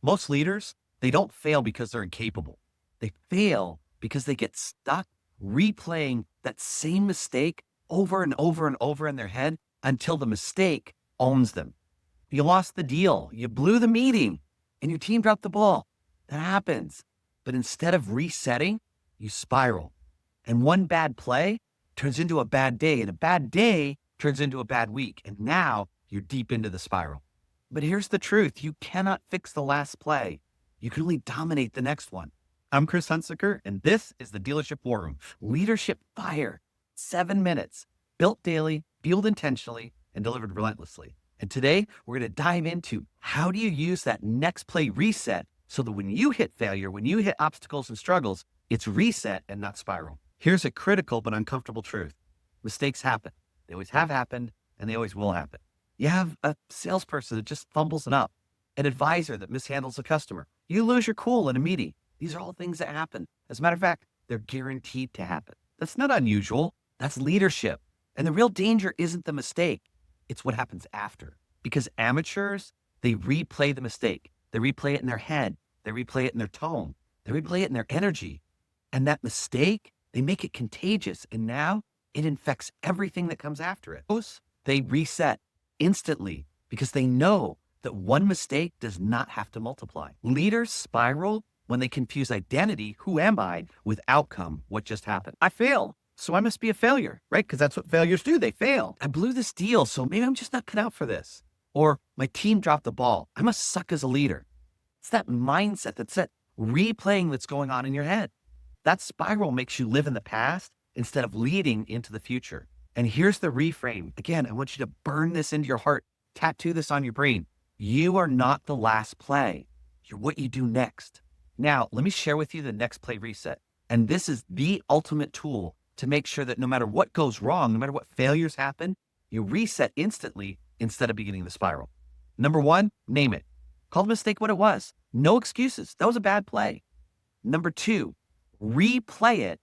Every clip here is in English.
Most leaders, they don't fail because they're incapable. They fail because they get stuck replaying that same mistake over and over and over in their head until the mistake owns them. You lost the deal, you blew the meeting, and your team dropped the ball. That happens. But instead of resetting, you spiral. And one bad play turns into a bad day, and a bad day turns into a bad week. And now you're deep into the spiral. But here's the truth. You cannot fix the last play. You can only dominate the next one. I'm Chris Hunsicker, and this is the Dealership War Room. Leadership fire. 7 minutes. Built daily, fueled intentionally, and delivered relentlessly. And today, we're going to dive into how do you use that next play reset so that when you hit failure, when you hit obstacles and struggles, it's reset and not spiral. Here's a critical but uncomfortable truth. Mistakes happen. They always have happened, and they always will happen. You have a salesperson that just fumbles it up, an advisor that mishandles a customer. You lose your cool in a meeting. These are all things that happen. As a matter of fact, they're guaranteed to happen. That's not unusual. That's leadership. And the real danger isn't the mistake. It's what happens after. Because amateurs, they replay the mistake. They replay it in their head. They replay it in their tone. They replay it in their energy. And that mistake, they make it contagious. And now it infects everything that comes after it. They reset instantly because they know that one mistake does not have to multiply. Leaders spiral when they confuse identity, who am I, with outcome, what just happened. I failed, so I must be a failure, right? Because that's what failures do. They fail. I blew this deal, so maybe I'm just not cut out for this. Or my team dropped the ball. I must suck as a leader. It's that mindset, that's that replaying that's going on in your head. That spiral makes you live in the past instead of leading into the future. And here's the reframe. Again, I want you to burn this into your heart, tattoo this on your brain. You are not the last play. You're what you do next. Now, let me share with you the next play reset. And this is the ultimate tool to make sure that no matter what goes wrong, no matter what failures happen, you reset instantly instead of beginning the spiral. Number one, name it. Call the mistake what it was. No excuses. That was a bad play. Number two, replay it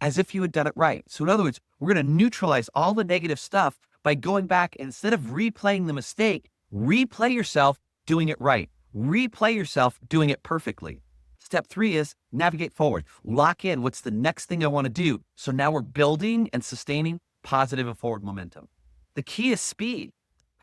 as if you had done it right. So in other words, we're going to neutralize all the negative stuff by going back. Instead of replaying the mistake, replay yourself doing it right. Replay yourself doing it perfectly. Step three is navigate forward. Lock in what's the next thing I want to do. So now we're building and sustaining positive and forward momentum. The key is speed.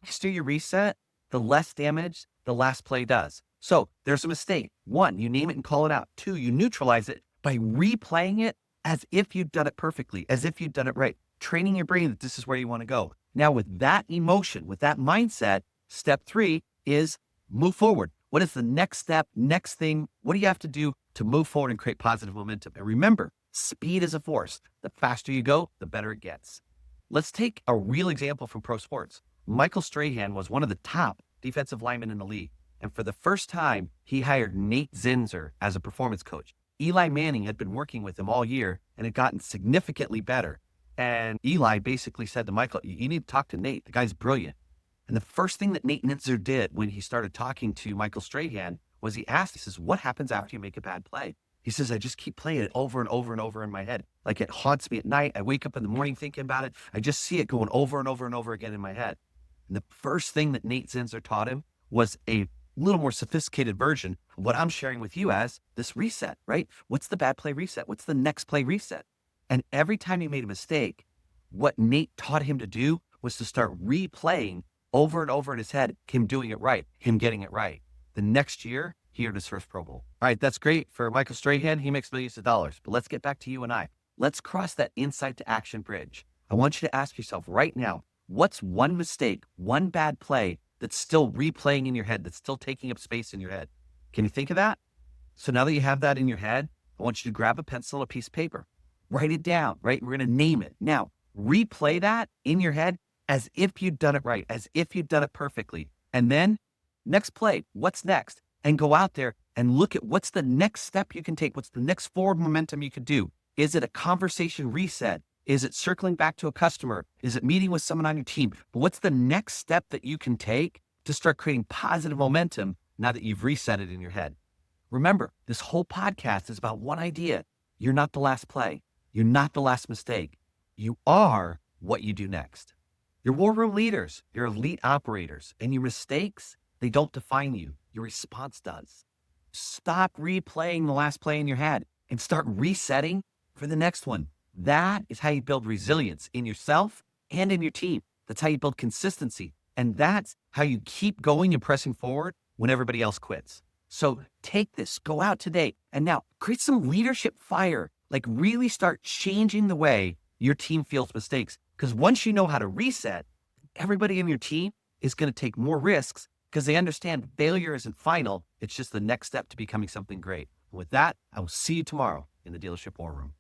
The faster you reset, the less damage the last play does. So there's a mistake. One, you name it and call it out. Two, you neutralize it by replaying it as if you've done it perfectly, as if you've done it right, training your brain that this is where you want to go. Now with that emotion, with that mindset, step three is move forward. What is the next step, next thing? What do you have to do to move forward and create positive momentum? And remember, speed is a force. The faster you go, the better it gets. Let's take a real example from pro sports. Michael Strahan was one of the top defensive linemen in the league. And for the first time, he hired Nate Zinser as a performance coach. Eli Manning had been working with him all year and had gotten significantly better. And Eli basically said to Michael, you need to talk to Nate. The guy's brilliant. And the first thing that Nate Zinser did when he started talking to Michael Strahan was he says, what happens after you make a bad play? He says, I just keep playing it over and over and over in my head. Like it haunts me at night. I wake up in the morning thinking about it. I just see it going over and over and over again in my head. And the first thing that Nate Zinser taught him was a little more sophisticated version of what I'm sharing with you as this reset, right? What's the bad play reset? What's the next play reset? And every time he made a mistake, what Nate taught him to do was to start replaying over and over in his head, him doing it right, him getting it right. The next year, he earned his first Pro Bowl. All right, that's great for Michael Strahan. He makes millions of dollars. But let's get back to you and I. Let's cross that insight to action bridge. I want you to ask yourself right now, what's one mistake, one bad play that's still replaying in your head, that's still taking up space in your head? Can you think of that? So now that you have that in your head, I want you to grab a pencil, a piece of paper, write it down, right? We're going to name it. Now, replay that in your head as if you'd done it right, as if you'd done it perfectly. And then next play, what's next? And go out there and look at what's the next step you can take. What's the next forward momentum you could do? Is it a conversation reset? Is it circling back to a customer? Is it meeting with someone on your team? But what's the next step that you can take to start creating positive momentum now that you've reset it in your head? Remember, this whole podcast is about one idea. You're not the last play. You're not the last mistake. You are what you do next. You're war room leaders. You're elite operators. And your mistakes, they don't define you. Your response does. Stop replaying the last play in your head and start resetting for the next one. That is how you build resilience in yourself and in your team. That's how you build consistency. And that's how you keep going and pressing forward when everybody else quits. So take this, go out today, and now create some leadership fire. Like really start changing the way your team feels mistakes. Because once you know how to reset, everybody in your team is going to take more risks because they understand failure isn't final. It's just the next step to becoming something great. With that, I will see you tomorrow in the Dealership War Room.